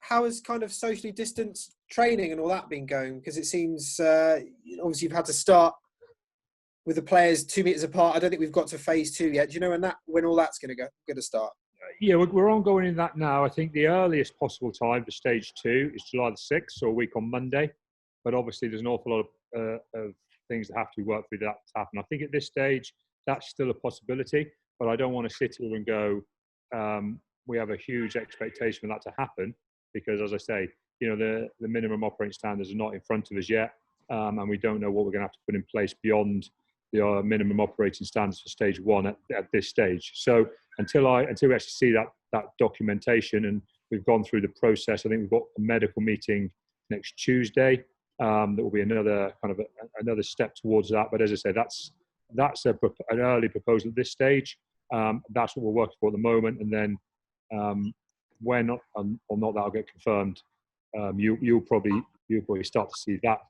how has kind of socially distanced training and all that been going? Because it seems obviously you've had to start with the players 2 meters apart. I don't think we've got to phase 2 yet. Do you know when all that's going to start? Yeah, we're ongoing in that now. I think the earliest possible time for stage 2 is July the 6th, so a week on Monday. But obviously, there's an awful lot of things that have to be worked through that to happen. I think at this stage, that's still a possibility. But I don't want to sit here and go, we have a huge expectation for that to happen, because, as I say, the minimum operating standards are not in front of us yet, and we don't know what we're going to have to put in place beyond the minimum operating standards for stage 1 at this stage. So until we actually see that documentation and we've gone through the process, I think we've got a medical meeting next Tuesday. That will be another another step towards that. But as I say, that's an early proposal at this stage. That's what we're working for at the moment, and then when or not that'll get confirmed, you'll probably start to see that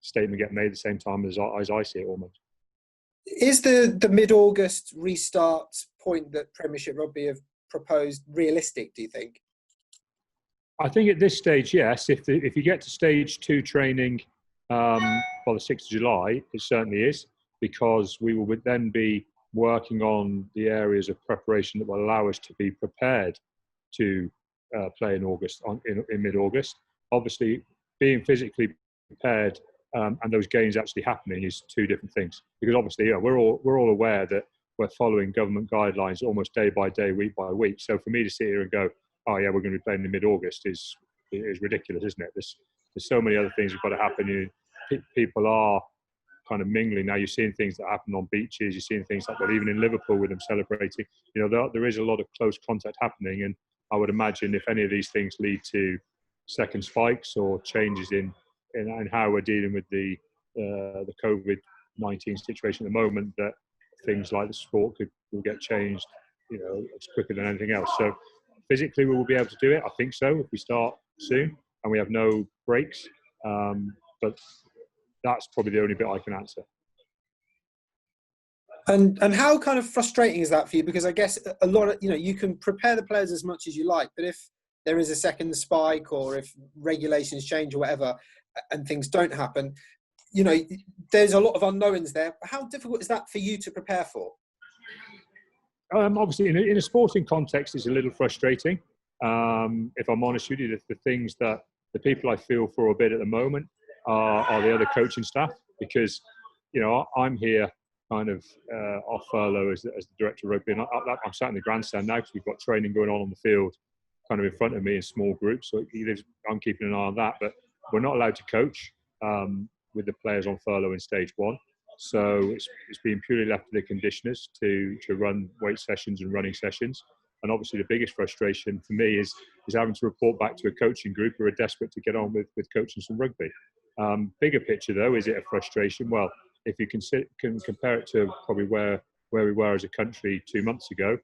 statement get made at the same time as I see it almost. Is the mid-August restart point that Premiership Rugby have proposed realistic, do you think? I think at this stage, yes. If you get to stage 2 training by the 6th of July, it certainly is, because we will then be working on the areas of preparation that will allow us to be prepared to play in August, in mid-August. Obviously, being physically prepared and those games actually happening is 2 different things. Because obviously, we're all aware that we're following government guidelines almost day by day, week by week. So for me to sit here and go, oh yeah, we're going to be playing in mid-August is ridiculous, isn't it? There's so many other things that have got to happen. People are kind of mingling now. You're seeing things that happen on beaches. You're seeing things like that even in Liverpool with them celebrating. There is a lot of close contact happening, and I would imagine if any of these things lead to second spikes or changes in how we're dealing with the COVID-19 situation at the moment, that things like the sport will get changed, it's quicker than anything else. So physically we will be able to do it. I think so, if we start soon and we have no breaks. But that's probably the only bit I can answer. And how kind of frustrating is that for you? Because I guess a lot of, you can prepare the players as much as you like, but if there is a second spike or if regulations change or whatever and things don't happen, there's a lot of unknowns there. How difficult is that for you to prepare for? Obviously, in a sporting context, it's a little frustrating. If I'm honest with you, the things that the people I feel for a bit at the moment are the other coaching staff, because, I'm here kind of off furlough as the director of rugby, and I'm sat in the grandstand now because we've got training going on the field kind of in front of me in small groups. So I'm keeping an eye on that, but we're not allowed to coach with the players on furlough in stage 1. So it's being purely left to the conditioners to run weight sessions and running sessions. And obviously the biggest frustration for me is having to report back to a coaching group who are desperate to get on with coaching some rugby. Bigger picture though, is it a frustration? Well, if you can compare it to probably where we were as a country 2 months ago,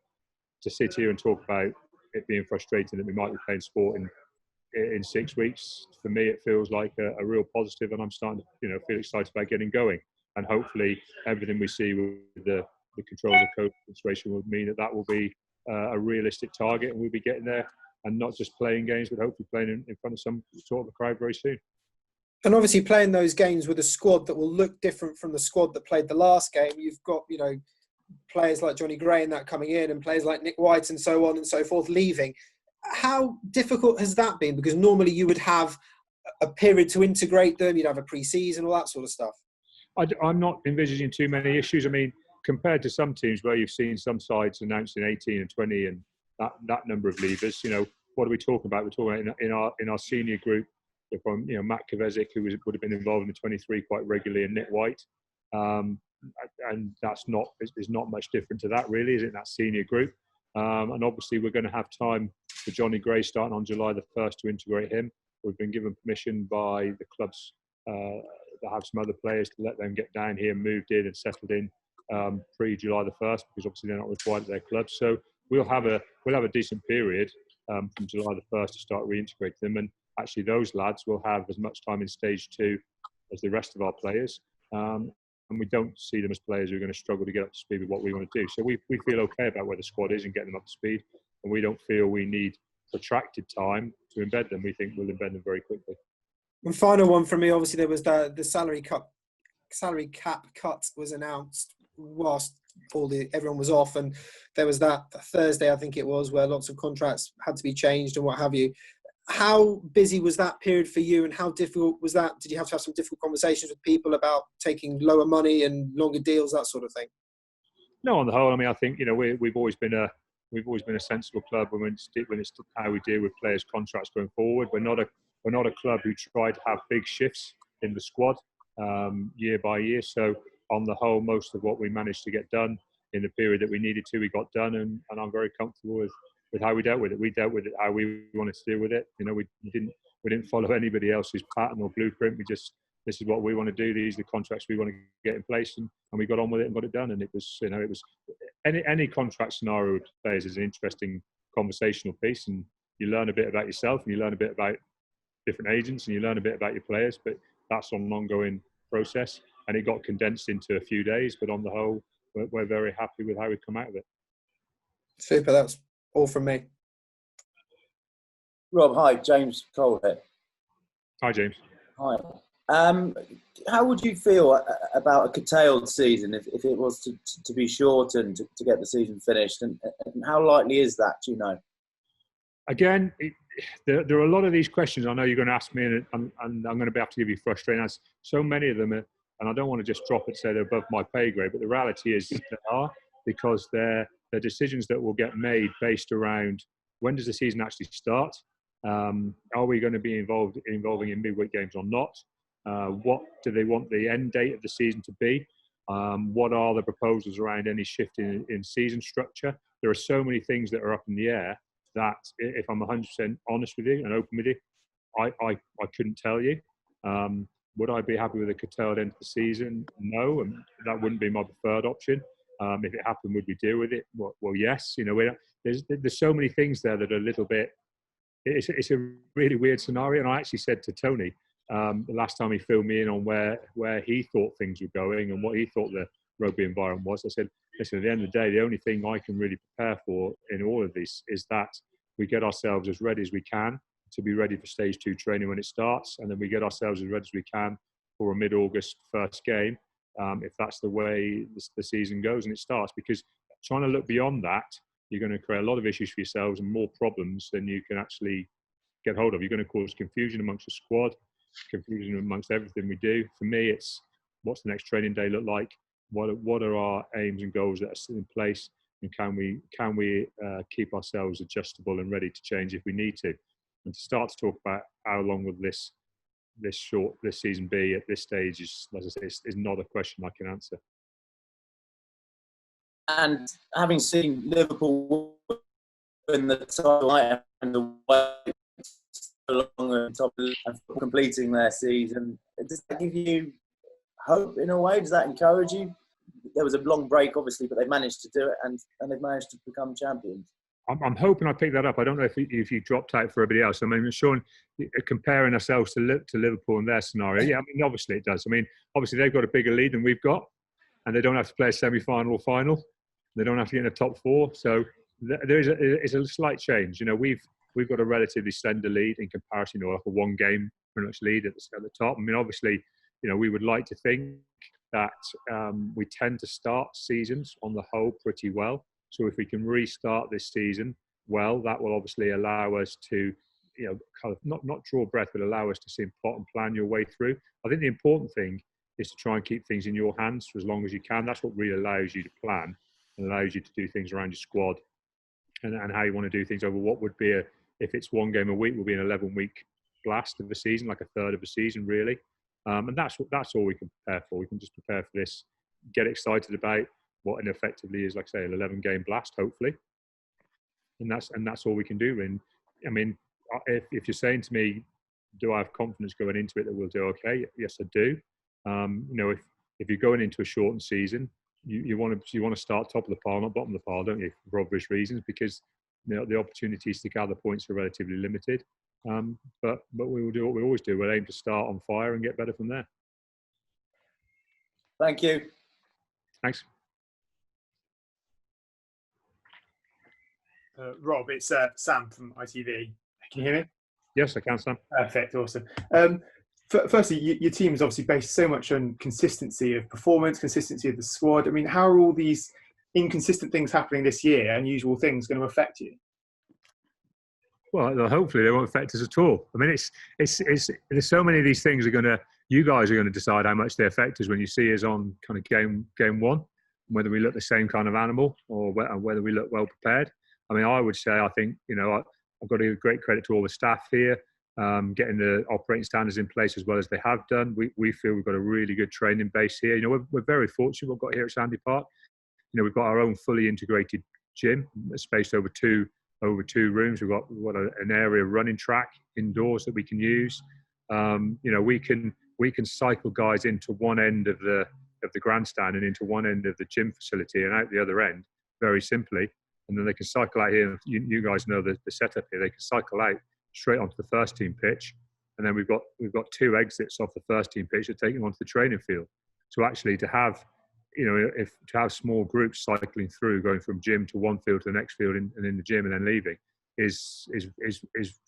to sit here and talk about it being frustrating that we might be playing sport in 6 weeks, for me it feels like a real positive, and I'm starting to feel excited about getting going. And hopefully everything we see with the control of the COVID situation will mean that will be a realistic target, and we'll be getting there and not just playing games, but hopefully playing in front of some sort of a crowd very soon. And obviously playing those games with a squad that will look different from the squad that played the last game. You've got, players like Johnny Gray and that coming in, and players like Nick White and so on and so forth leaving. How difficult has that been? Because normally you would have a period to integrate them. You'd have a pre-season, all that sort of stuff. I'm not envisaging too many issues. I mean, compared to some teams where you've seen some sides announcing 18 and 20 and that number of leavers, what are we talking about? We're talking about in our senior group from Matt Kovacic, who would have been involved in the 23 quite regularly, and Nick White, and there's not much different to that really, is it? That senior group, and obviously we're going to have time for Johnny Gray starting on July the 1st to integrate him. We've been given permission by the clubs that have some other players to let them get down here, moved in and settled in pre-July the 1st, because obviously they're not required at their clubs. So we'll have a decent period from July the 1st to start reintegrating them, and actually those lads will have as much time in stage 2 as the rest of our players, and we don't see them as players who are going to struggle to get up to speed with what we want to do. So we feel okay about where the squad is and getting them up to speed, and we don't feel we need protracted time embed them, we think we'll embed them very quickly. And final one from me, obviously there was the salary cap cut was announced whilst everyone was off, and there was that Thursday, I think it was, where lots of contracts had to be changed and what have you. How busy was that period for you, and how difficult was that? Did you have to have some difficult conversations with people about taking lower money and longer deals, that sort of thing? No, on the whole, I mean, I think we've always been a sensible club when it's how we deal with players' contracts going forward. We're not a club who try to have big shifts in the squad year by year. So on the whole, most of what we managed to get done in the period that we needed to, we got done, and I'm very comfortable with how we dealt with it. We dealt with it how we wanted to deal with it. We didn't follow anybody else's pattern or blueprint. This is what we want to do. These are the contracts we want to get in place, and we got on with it and got it done. And it was any contract scenario with players is an interesting conversational piece, and you learn a bit about yourself, and you learn a bit about different agents, and you learn a bit about your players. But that's an ongoing process, and it got condensed into a few days. But on the whole, we're very happy with how we come out of it. Super. That's all from me. Rob, hi. James Cole here. Hi, James. Hi. How would you feel about a curtailed season if it was to be shortened to get the season finished? And how likely is that, do you know? Again, there are a lot of these questions I know you're going to ask me, and I'm going to have to give you frustrating answers. So many of them, and I don't want to just drop it and say they're above my pay grade, but the reality is they are, because they're decisions that will get made based around when does the season actually start? Are we going to be involving in midweek games or not? What do they want the end date of the season to be? What are the proposals around any shift in season structure? There are so many things that are up in the air that, if I'm 100% honest with you and open with you, I couldn't tell you. Would I be happy with a curtailed end of the season? No, and that wouldn't be my preferred option. If it happened, would we deal with it? Well, yes. There's so many things there that are a little bit. It's a really weird scenario, and I actually said to Tony the last time he filled me in on where he thought things were going and what he thought the rugby environment was. I said, listen, at the end of the day, the only thing I can really prepare for in all of this is that we get ourselves as ready as we can to be ready for stage 2 training when it starts, and then we get ourselves as ready as we can for a mid-August first game, if that's the way the season goes and it starts. Because trying to look beyond that, you're going to create a lot of issues for yourselves and more problems than you can actually get hold of. You're going to cause confusion amongst the squad, confusion amongst everything we do. For me, it's what's the next training day look like? What are our aims and goals that are still in place? And can we keep ourselves adjustable and ready to change if we need to? And to start to talk about how long will this season be at this stage is, as I say, is not a question I can answer. And having seen Liverpool in the title and the way so long and completing their season, does that give you hope in a way? Does that encourage you? There was a long break, obviously, but they managed to do it, and they've managed to become champions. I'm hoping I picked that up. I don't know if you dropped out for everybody else. I mean, Sean, comparing ourselves to Liverpool in their scenario, yeah, I mean, obviously it does. I mean, obviously they've got a bigger lead than we've got, and they don't have to play a semi-final or final. They don't have to get in the top 4. So there is a slight change. We've got a relatively slender lead in comparison, like a one-game pretty much lead at the top. I mean, obviously, we would like to think that we tend to start seasons on the whole pretty well. So if we can restart this season well, that will obviously allow us to, kind of not draw breath, but allow us to see plot and plan your way through. I think the important thing is to try and keep things in your hands for as long as you can. That's what really allows you to plan and allows you to do things around your squad and how you want to do things over what would be if it's one game a week, will be an 11-week blast of the season, like a third of the season, really. And that's all we can prepare for. We can just prepare for this, get excited about what effectively is, like I say, an 11-game blast, hopefully. And that's all we can do. And I mean, if you're saying to me, do I have confidence going into it that we'll do okay? Yes, I do. If you're going into a shortened season, you want to start top of the pile, not bottom of the pile, don't you? For obvious reasons, because the opportunities to gather points are relatively limited. But we will do what we always do. We'll aim to start on fire and get better from there. Thank you. Thanks. Rob, it's Sam from ITV. Can you hear me? Yes, I can, Sam. Perfect, awesome. Firstly, your team is obviously based so much on consistency of performance, consistency of the squad. I mean, how are all these inconsistent things happening this year, unusual things, going to affect you? Well, hopefully they won't affect us at all. I mean, it's there's so many of these things you guys are going to decide how much they affect us when you see us on kind of game one, whether we look the same kind of animal or whether we look well prepared. I mean, I would say, I think, I've got to give great credit to all the staff here, getting the operating standards in place as well as they have done. We feel we've got a really good training base here. We're very fortunate what we've got here at Sandy Park. We've got our own fully integrated gym spaced over two rooms. We've got an area running track indoors that we can use. We can cycle guys into one end of the grandstand and into one end of the gym facility and out the other end very simply. And then they can cycle out here. You guys know the setup here. They can cycle out straight onto the first team pitch, and then we've got two exits off the first team pitch that take them onto the training field. So actually, to have small groups cycling through, going from gym to one field to the next field and in the gym and then leaving is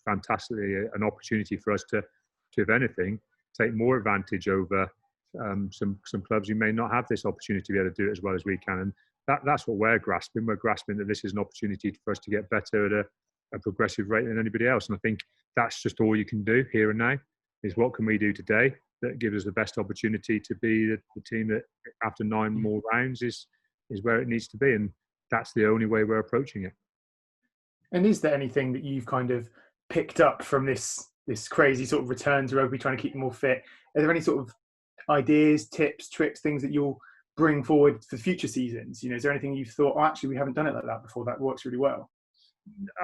fantastically an opportunity for us to, if anything, take more advantage over some clubs who may not have this opportunity to be able to do it as well as we can. And that's what we're grasping. We're grasping that this is an opportunity for us to get better at a progressive rate than anybody else. And I think that's just all you can do here and now, is what can we do today that gives us the best opportunity to be the team that after 9 more rounds is where it needs to be. And that's the only way we're approaching it. And is there anything that you've kind of picked up from this crazy sort of return to rugby, trying to keep them more fit? Are there any sort of ideas, tips, tricks, things that you'll bring forward for future seasons? Is there anything you've thought, actually, we haven't done it like that before, that works really well?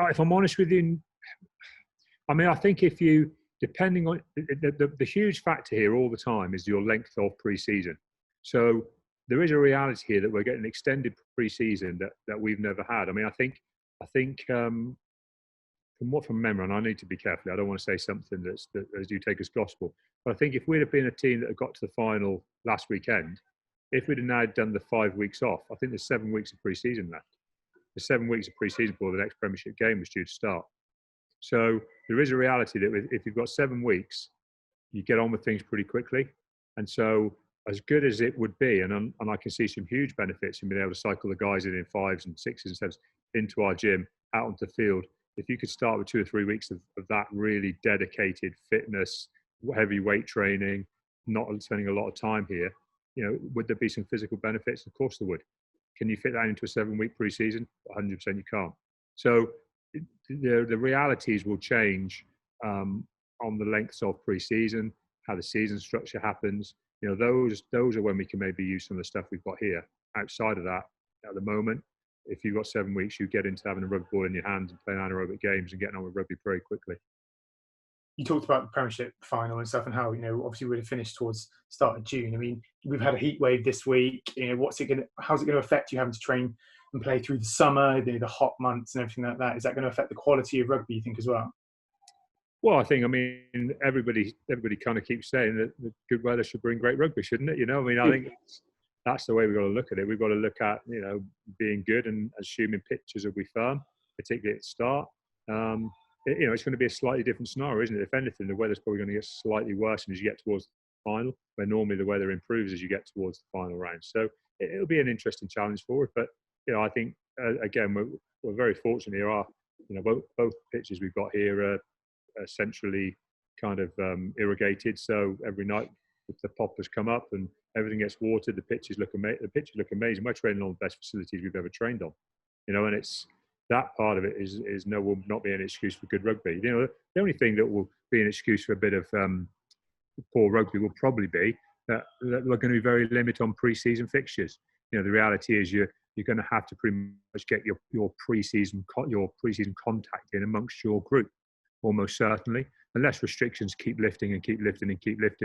If I'm honest with you, I mean, I think depending on the huge factor here all the time is your length of pre-season. So there is a reality here that we're getting extended pre-season that we've never had. I mean, I think from memory, and I need to be careful, I don't want to say something that as you take as gospel, but I think if we'd have been a team that had got to the final last weekend, if we'd have now done the 5 weeks off, I think there's 7 weeks of pre-season left. There's 7 weeks of pre-season before the next Premiership game was due to start. So there is a reality that if you've got 7 weeks, you get on with things pretty quickly. And so as good as it would be, and I can see some huge benefits in being able to cycle the guys in 5s and 6s and 7s into our gym, out onto the field. If you could start with 2 or 3 weeks of that really dedicated fitness, heavy weight training, not spending a lot of time here, would there be some physical benefits? Of course there would. Can you fit that into a 7-week pre-season? 100% you can't. So the realities will change on the lengths of pre-season, how the season structure happens. Those are when we can maybe use some of the stuff we've got here. Outside of that, at the moment, if you've got 7 weeks, you get into having a rugby ball in your hands and playing anaerobic games and getting on with rugby very quickly. You talked about the Premiership final and stuff, and how obviously we're finished towards start of June. I mean, we've had a heatwave this week. How's it going to affect you having to train and play through the summer, the hot months and everything like that? Is that going to affect the quality of rugby, you think, as well? Well, I think, everybody kind of keeps saying that the good weather should bring great rugby, shouldn't it? I think that's the way we've got to look at it. We've got to look at, being good and assuming pitches will be firm, particularly at the start. It's going to be a slightly different scenario, isn't it? If anything, the weather's probably going to get slightly worse as you get towards the final, where normally the weather improves as you get towards the final round. So it'll be an interesting challenge for it. But, I think, again, we're very fortunate here. Both pitches we've got here are centrally kind of irrigated. So every night the poppers come up and everything gets watered, the pitches look amazing. We're training on the best facilities we've ever trained on. And it's that part of it will not be an excuse for good rugby. The only thing that will be an excuse for a bit of poor rugby will probably be that we're going to be very limited on pre-season fixtures. The reality is you're going to have to pretty much get your pre-season contact in amongst your group, almost certainly, unless restrictions keep lifting,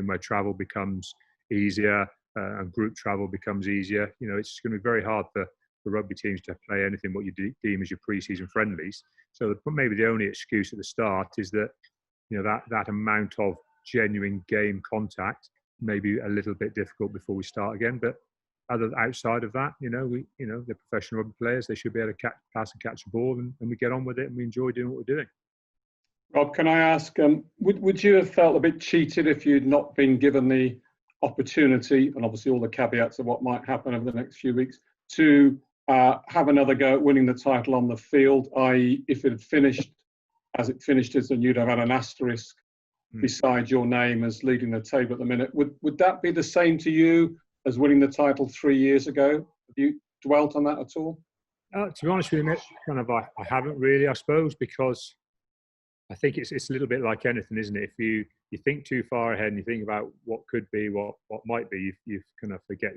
where travel becomes easier and group travel becomes easier. It's going to be very hard for rugby teams to play anything what you deem as your pre-season friendlies. So maybe the only excuse at the start is that that amount of genuine game contact may be a little bit difficult before we start again. But outside of that, they're professional rugby players. They should be able to pass and catch a ball, and we get on with it, and we enjoy doing what we're doing. Rob, can I ask, would you have felt a bit cheated if you'd not been given the opportunity, and obviously all the caveats of what might happen over the next few weeks, to have another go at winning the title on the field, i.e. if it had finished as it finished, and you'd have had an asterisk beside your name as leading the table at the minute? Would that be the same to you as winning the title 3 years ago? Have you dwelt on that at all? To be honest with you, Mick, I haven't really, I suppose, because I think it's a little bit like anything, isn't it? If you think too far ahead and you think about what could be, what might be, you kind of forget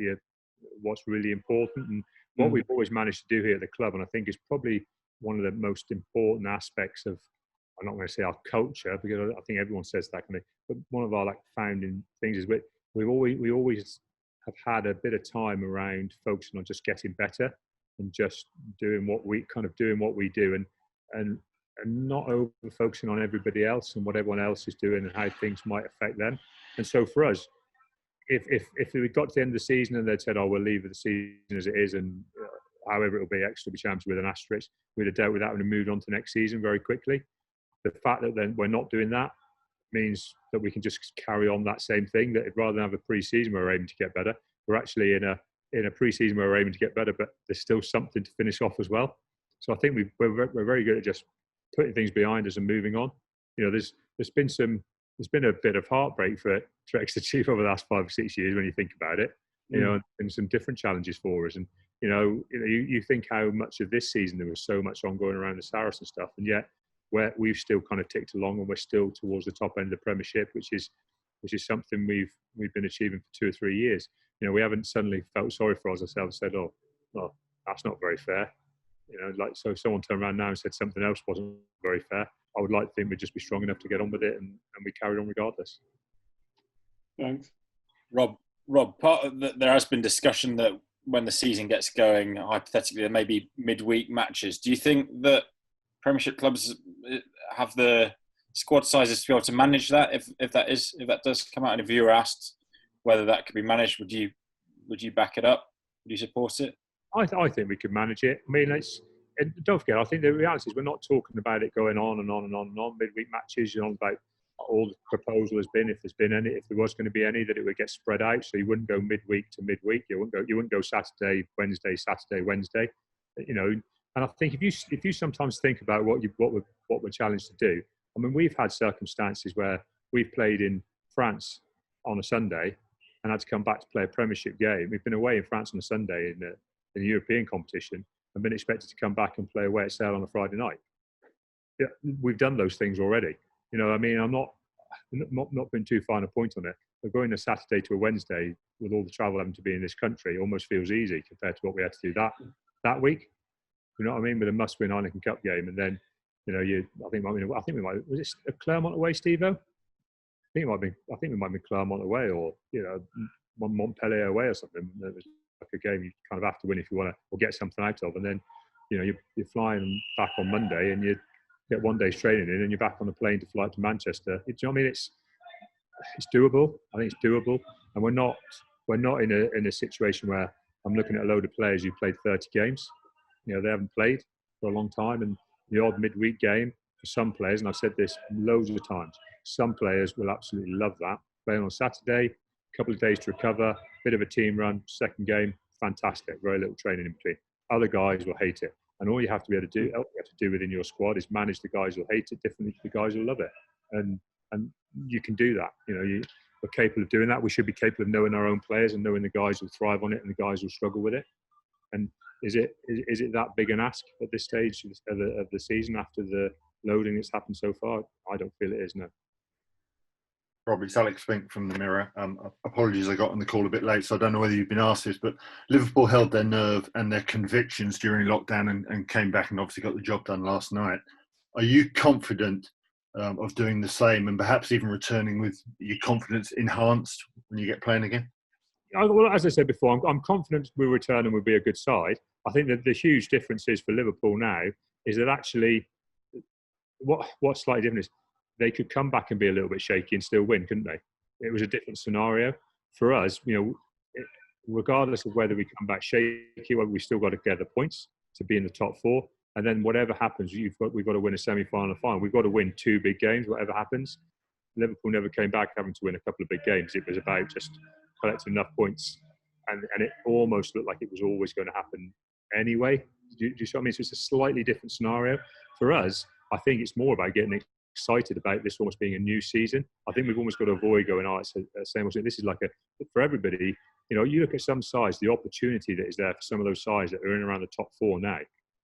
what's really important. And what we've always managed to do here at the club, and I think is probably one of the most important aspects of, I'm not going to say our culture, because I think everyone says that, but one of our founding things is we always have had a bit of time around focusing on just getting better and just doing what we do, and not over focusing on everybody else and what everyone else is doing and how things might affect them. And so for us, if we got to the end of the season and they'd said, "Oh, we'll leave the season as it is, and however it'll be, X will be champions with an asterisk," we'd have dealt with that and moved on to next season very quickly. The fact that then we're not doing that means that we can just carry on that same thing. That rather than have a pre-season where we're aiming to get better, we're actually in a pre-season where we're aiming to get better, but there's still something to finish off as well. So I think we're very good at just putting things behind us and moving on. There's been a bit of heartbreak for Exeter Chief over the last 5 or 6 years when you think about it. And some different challenges for us. And you think how much of this season there was so much ongoing around the Saracen stuff, and yet we've still kind of ticked along, and we're still towards the top end of the Premiership, which is something we've been achieving for 2 or 3 years. We haven't suddenly felt sorry for ourselves and said, "Oh, well, that's not very fair." So if someone turned around now and said something else wasn't very fair, I would like to think we'd just be strong enough to get on with it, and we carried on regardless. Thanks. Rob, there has been discussion that when the season gets going, hypothetically, there may be midweek matches. Do you think that Premiership clubs have the squad sizes to be able to manage that? If that does come out, and if you were asked whether that could be managed, would you back it up? Would you support it? I think we could manage it. I mean, and don't forget, I think the reality is we're not talking about it going on and on and on and on. Midweek matches, about all the proposal has been, if there was going to be any, that it would get spread out, so you wouldn't go midweek to midweek. You wouldn't go Saturday, Wednesday. And I think if you sometimes think about what we're challenged to do. I mean, we've had circumstances where we've played in France on a Sunday and had to come back to play a Premiership game. We've been away in France on a Sunday in the European competition and been expected to come back and play away at Sale on a Friday night. Yeah, we've done those things already. I mean, I'm not putting too fine a point on it, but going a Saturday to a Wednesday with all the travel having to be in this country almost feels easy compared to what we had to do that week. You know what I mean? With a must-win Heineken Cup game, and then I think we might. Was it a Clermont away, Steve-O? I think we might have been Clermont away, or Montpellier away or something. It was like a game you kind of have to win if you want to, or get something out of. And then you're flying back on Monday, and you get 1 day's training in, and you're back on the plane to fly to Manchester. Do you know what I mean? It's doable. I think it's doable, and we're not in a situation where I'm looking at a load of players who played 30 games. They haven't played for a long time, and the odd midweek game for some players, and I've said this loads of times, some players will absolutely love that. Playing on Saturday, a couple of days to recover, bit of a team run, second game, fantastic, very little training in between. Other guys will hate it. And all you have to be able to do within your squad is manage the guys who hate it differently to the guys who love it. And you can do that. We're capable of doing that. We should be capable of knowing our own players and knowing the guys who thrive on it and the guys who struggle with it. And is it that big an ask at this stage of the season after the loading that's happened so far? I don't feel it is, no. Rob, it's Alex Fink from the Mirror. Apologies, I got on the call a bit late, so I don't know whether you've been asked this, but Liverpool held their nerve and their convictions during lockdown and came back and obviously got the job done last night. Are you confident of doing the same and perhaps even returning with your confidence enhanced when you get playing again? Well, as I said before, I'm confident we'll return and we'll be a good side. I think that the huge difference is for Liverpool now is that actually what's slightly different is they could come back and be a little bit shaky and still win, couldn't they? It was a different scenario. For us, regardless of whether we come back shaky, we still got to gather points to be in the top four. And then whatever happens, we've got to win a semi-final and final. We've got to win 2 big games, whatever happens. Liverpool never came back having to win a couple of big games. It was about just collecting enough points, and it almost looked like it was always going to happen anyway. Do you see what I mean? So it's a slightly different scenario. For us, I think it's more about getting excited about this almost being a new season. I think we've almost got to avoid going, it's the same old thing. This is like for everybody, you look at some sides, the opportunity that is there for some of those sides that are in around the top 4 now,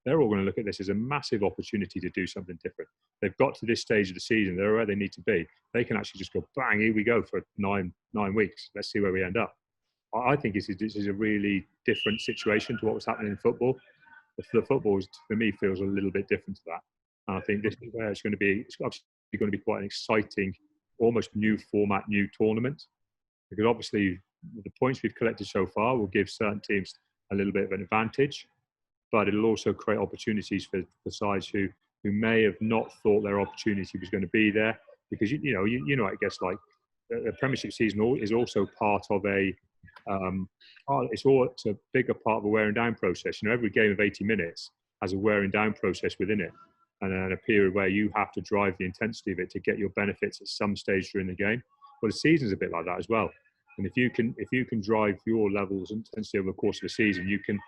they're all going to look at this as a massive opportunity to do something different. They've got to this stage of the season, they're where they need to be. They can actually just go, bang, here we go for nine weeks. Let's see where we end up. I think this is a really different situation to what was happening in football. The football, for me, feels a little bit different to that. And I think this is where it's obviously going to be quite an exciting, almost new format, new tournament. Because obviously the points we've collected so far will give certain teams a little bit of an advantage, but it'll also create opportunities for sides who may have not thought their opportunity was going to be there. Because I guess like the Premiership season is also part of it's a bigger part of a wearing down process. Every game of 80 minutes has a wearing down process within it, and then a period where you have to drive the intensity of it to get your benefits at some stage during the game. Well, the season's a bit like that as well. And if you can drive your levels of intensity over the course of the season, you can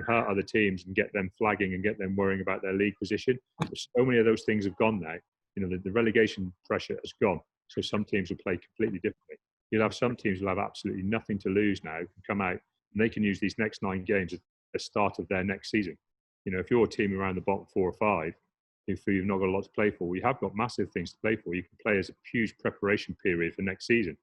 hurt other teams and get them flagging and get them worrying about their league position. But so many of those things have gone now. The relegation pressure has gone. So some teams will play completely differently. You'll have some teams who have absolutely nothing to lose now, can come out, and they can use these next 9 games as the start of their next season. If you're a team around the bottom 4 or 5, if you've not got a lot to play for, you have got massive things to play for. You can play as a huge preparation period for next season.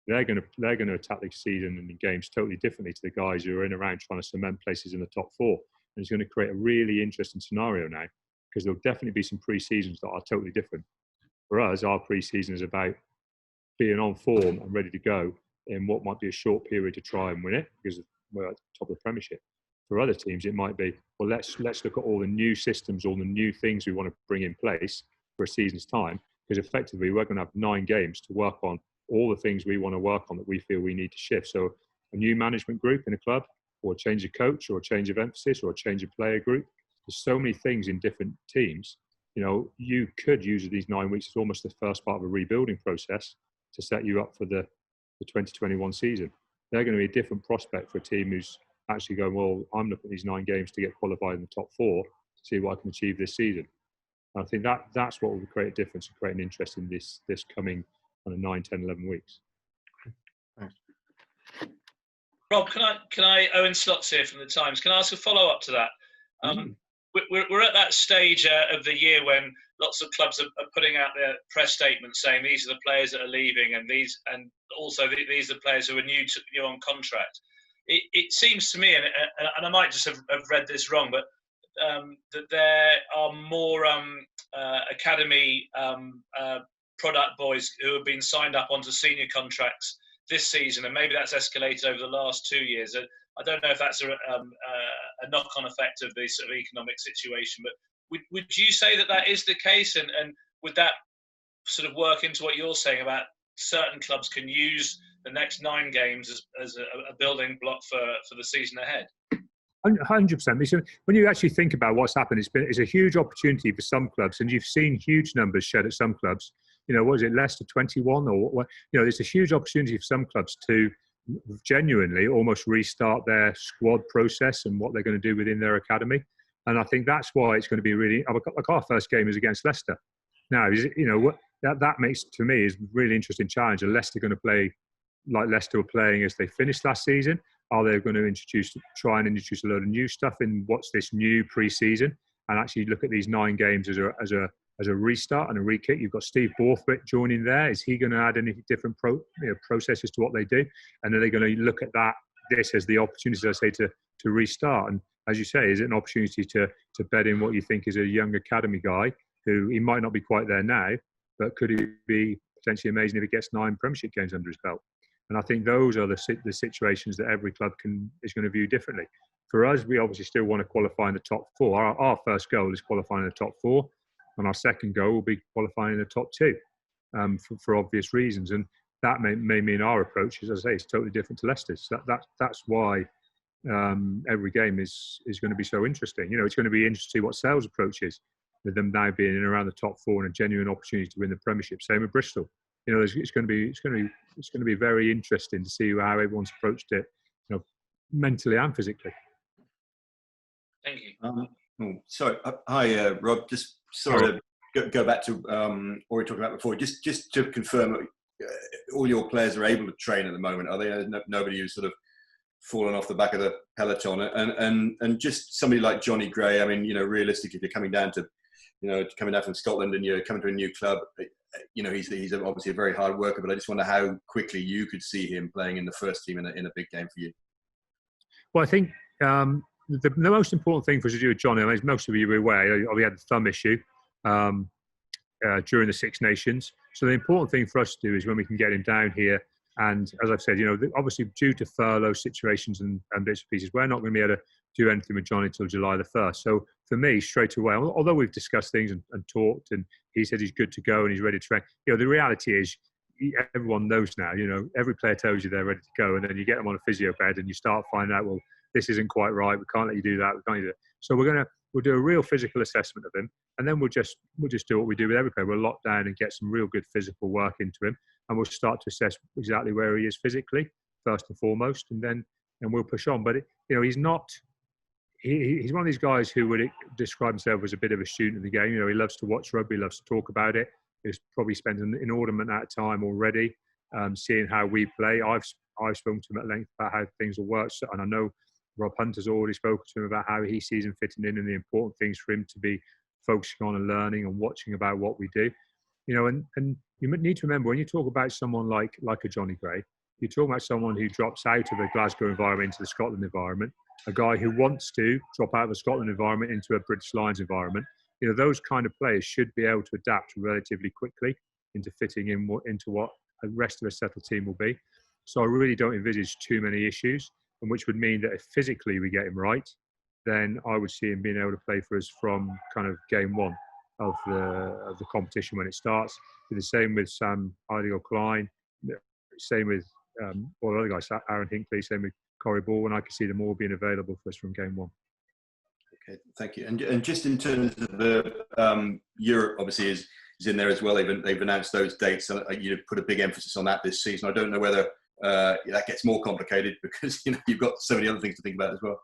They're going to attack the season and the games totally differently to the guys who are in around trying to cement places in the top 4. And it's going to create a really interesting scenario now, because there'll definitely be some pre-seasons that are totally different. For us, our pre-season is about being on form and ready to go in what might be a short period to try and win it, because we're at the top of the Premiership. For other teams, it might be, well, let's look at all the new systems, all the new things we want to bring in place for a season's time, because effectively we're going to have 9 games to work on all the things we want to work on that we feel we need to shift. So a new management group in a club, or a change of coach, or a change of emphasis, or a change of player group. There's so many things in different teams. You could use these 9 weeks as almost the first part of a rebuilding process to set you up for the 2021 season. They're going to be a different prospect for a team who's actually going, well, I'm looking at these 9 games to get qualified in the top 4 to see what I can achieve this season. And I think that's what will create a difference and create an interest in this coming 9, 10, 11 weeks. Thanks. Rob, can I Owen Slots here from the Times, can I ask a follow-up to that? We're at that stage of the year when lots of clubs are putting out their press statements saying these are the players that are leaving, and these are the players who are new on contract. It seems to me, and I might just have read this wrong, but that there are more academy product boys who have been signed up onto senior contracts this season, and maybe that's escalated over the last 2 years. I don't know if that's a knock-on effect of the sort of economic situation, but would you say that is the case, and would that sort of work into what you're saying about certain clubs can use the next 9 games as a building block for the season ahead? 100%. When you actually think about what's happened, it's a huge opportunity for some clubs, and you've seen huge numbers shed at some clubs. What is it, Leicester 21 or what? It's a huge opportunity for some clubs to genuinely almost restart their squad process and what they're going to do within their academy. And I think that's why it's going to be really, like our first game is against Leicester. Now, that makes, to me, is a really interesting challenge. Are Leicester going to play like Leicester were playing as they finished last season? Are they going to try and introduce a load of new stuff in what's this new pre-season, and actually look at these 9 games as a restart and a re-kick? You've got Steve Borthwick joining there. Is he going to add any different processes to what they do? And are they going to look at this as the opportunity, as I say, to restart? And as you say, is it an opportunity to bed in what you think is a young academy guy who he might not be quite there now, but could he be potentially amazing if he gets 9 Premiership games under his belt? And I think those are the situations that every club is going to view differently. For us, we obviously still want to qualify in the top 4. Our first goal is qualifying in the top 4, and our second goal will be qualifying in the top 2 for obvious reasons. And that may mean our approach is, as I say, it's totally different to Leicester's. That's why every game is going to be so interesting. You know, it's going to be interesting to see what Sale's approach is, with them now being in around the top four and a genuine opportunity to win the Premiership. Same with Bristol. You know, it's going to be very interesting to see how everyone's approached it, you know, mentally and physically. Thank you. Hi, Rob. Just sorry to go back to what we were talking about before. Just to confirm, all your players are able to train at the moment. Are they? Nobody who's sort of fallen off the back of the peloton, and just somebody like Johnny Gray. I mean, you know, realistically, if you're coming down from Scotland and you're coming to a new club, you know, he's obviously a very hard worker. But I just wonder how quickly you could see him playing in the first team in a big game for you. Well, I think the most important thing for us to do with Johnny, as most of you are aware, we had the thumb issue during the Six Nations. So the important thing for us to do is when we can get him down here. And as I've said, you know, obviously due to furlough situations and bits and pieces, we're not going to be able to do anything with Johnny until July the 1st. So for me, straight away, although we've discussed things and talked, and he said he's good to go and he's ready to train, you know, the reality is everyone knows now, you know, every player tells you they're ready to go, and then you get them on a physio bed and you start finding out, well, this isn't quite right, we can't let you do that, we can't do that. So we'll do a real physical assessment of him, and then we'll just do what we do with every player. We'll lock down and get some real good physical work into him, and we'll start to assess exactly where he is physically, first and foremost, and we'll push on. But you know, he's not. He's one of these guys who would describe himself as a bit of a student of the game. You know, he loves to watch rugby, he loves to talk about it. He's probably spent an inordinate amount of time already seeing how we play. I've spoken to him at length about how things will work, and I know Rob Hunter's already spoken to him about how he sees him fitting in and the important things for him to be focusing on and learning and watching about what we do. You know, and you need to remember when you talk about someone like a Johnny Gray, you're talking about someone who drops out of a Glasgow environment into the Scotland environment, a guy who wants to drop out of a Scotland environment into a British Lions environment. You know, those kind of players should be able to adapt relatively quickly into fitting in into what the rest of a settled team will be. So I really don't envisage too many issues, and which would mean that if physically we get him right, then I would see him being able to play for us from kind of game one of the competition when it starts. Do the same with Sam Ideal-Klein, same with all the other guys, Aaron Hinkley, same with Corey Baldwin. I could see them all being available for us from game one. Okay, thank you. And just in terms of the Europe, obviously is in there as well. They've announced those dates, and you put a big emphasis on that this season. I don't know whether that gets more complicated because you know you've got so many other things to think about as well.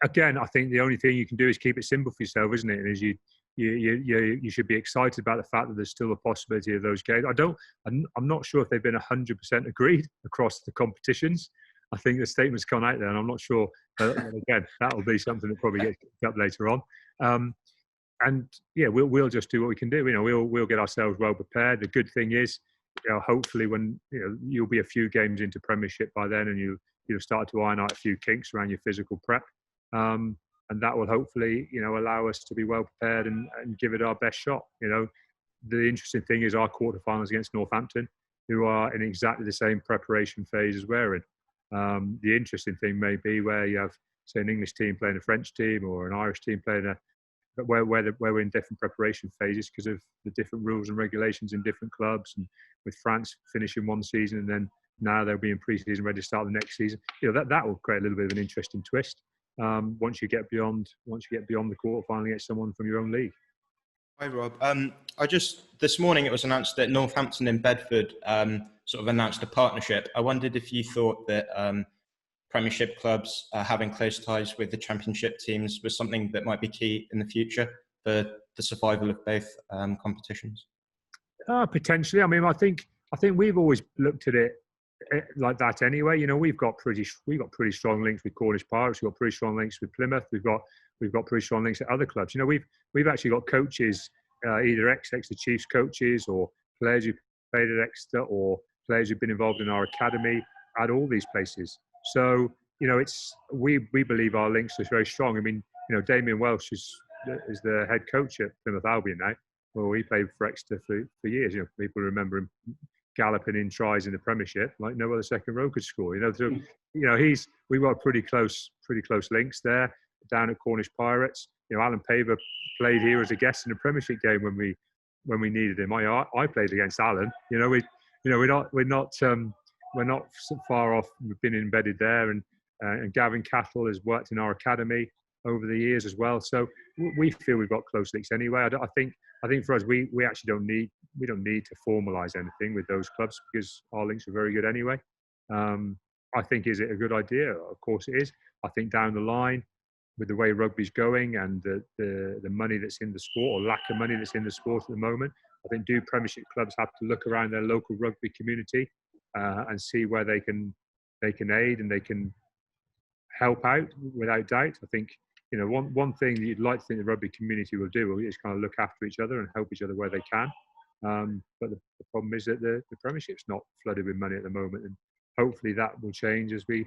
Again, I think the only thing you can do is keep it simple for yourself, isn't it? And is you should be excited about the fact that there's still a possibility of those games. I'm not sure if they've been 100% agreed across the competitions. I think the statement's gone out there, and I'm not sure. Again, that'll be something that probably gets picked up later on. And yeah, we'll just do what we can do. You know, we'll get ourselves well prepared. The good thing is, you know, hopefully when you'll be a few games into Premiership by then, and you'll start to iron out a few kinks around your physical prep, and that will hopefully allow us to be well prepared and give it our best shot. You know, the interesting thing is our quarterfinals against Northampton, who are in exactly the same preparation phase as we're in. The interesting thing may be where you have, say, an English team playing a French team or an Irish team playing where we're in different preparation phases because of the different rules and regulations in different clubs, and with France finishing one season and then now they'll be in pre-season ready to start the next season. You know, that will create a little bit of an interesting twist once you get beyond the quarterfinal against someone from your own league. Hi Rob. This morning it was announced that Northampton and Bedford sort of announced a partnership. I wondered if you thought that Premiership clubs having close ties with the Championship teams was something that might be key in the future for the survival of both competitions. Potentially. I mean, I think we've always looked at it like that anyway. You know, we've got pretty strong links with Cornish Pirates. We've got pretty strong links with Plymouth. We've got pretty strong links at other clubs. You know, we've actually got coaches, either ex-Exeter Chiefs coaches or players who played at Exeter or players who've been involved in our academy at all these places. So, you know, we believe our links are very strong. I mean, you know, Damien Welsh is the head coach at Plymouth Albion now. Well, he played for Exeter for years. You know, people remember him galloping in tries in the Premiership like no other second row could score. You know, so you know we've got pretty close links there down at Cornish Pirates. You know, Alan Paver played here as a guest in a Premiership game when we needed him. I played against Alan. You know, we're not so far off. We've been embedded there, and Gavin Cattle has worked in our academy over the years as well. So we feel we've got close links anyway. I think for us, we actually don't need to formalise anything with those clubs because our links are very good anyway. I think, is it a good idea? Of course it is. I think down the line, with the way rugby's going and the money that's in the sport, or lack of money that's in the sport at the moment, I think do Premiership clubs have to look around their local rugby community and see where they can aid and they can help out, without doubt. I think, you know, one thing that you'd like to think the rugby community will do is kind of look after each other and help each other where they can. But the problem is that the Premiership's not flooded with money at the moment, and hopefully that will change as we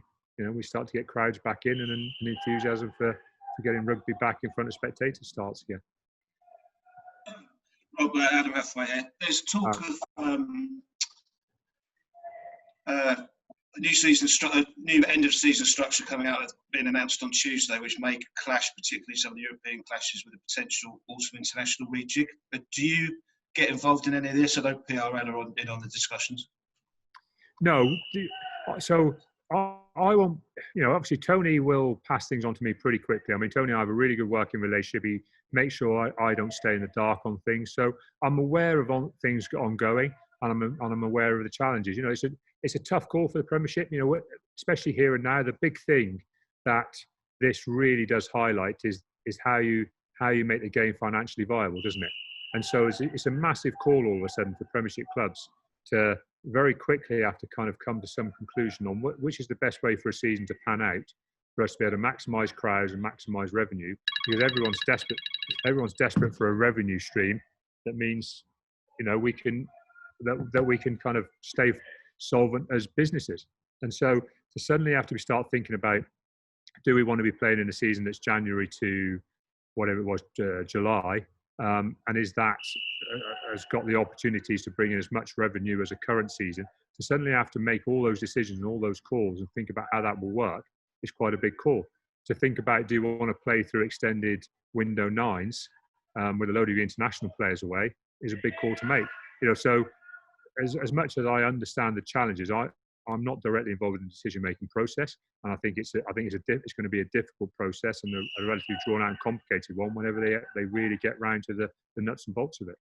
start to get crowds back in and enthusiasm for getting rugby back in front of spectators starts again. Rob, Adam Heatwave here. There's talk of new end of season structure coming out that's been announced on Tuesday, which may clash, particularly some of the European clashes, with a potential autumn international rejig. But do you get involved in any of this? I know PRL are in on the discussions. No. So I won't, obviously Tony will pass things on to me pretty quickly. I mean, Tony and I have a really good working relationship. He makes sure I don't stay in the dark on things. So I'm aware of things ongoing, and I'm aware of the challenges. It's a tough call for the Premiership, especially here and now. The big thing that this really does highlight is how you make the game financially viable, doesn't it? And so it's a massive call all of a sudden for Premiership clubs to very quickly have to kind of come to some conclusion on which is the best way for a season to pan out, for us to be able to maximise crowds and maximise revenue, because everyone's desperate for a revenue stream. That means, we can kind of stay solvent as businesses. And so to suddenly have to start thinking about, do we want to be playing in a season that's January to whatever it was, July, and is that has got the opportunities to bring in as much revenue as a current season, to suddenly have to make all those decisions and all those calls and think about how that will work is quite a big call. To think about, do you want to play through extended window nines with a load of international players away, is a big call to make. So as much as I understand the challenges, I'm not directly involved in the decision-making process, and I think it's going to be a difficult process and a relatively drawn-out and complicated one whenever they really get round to the nuts and bolts of it.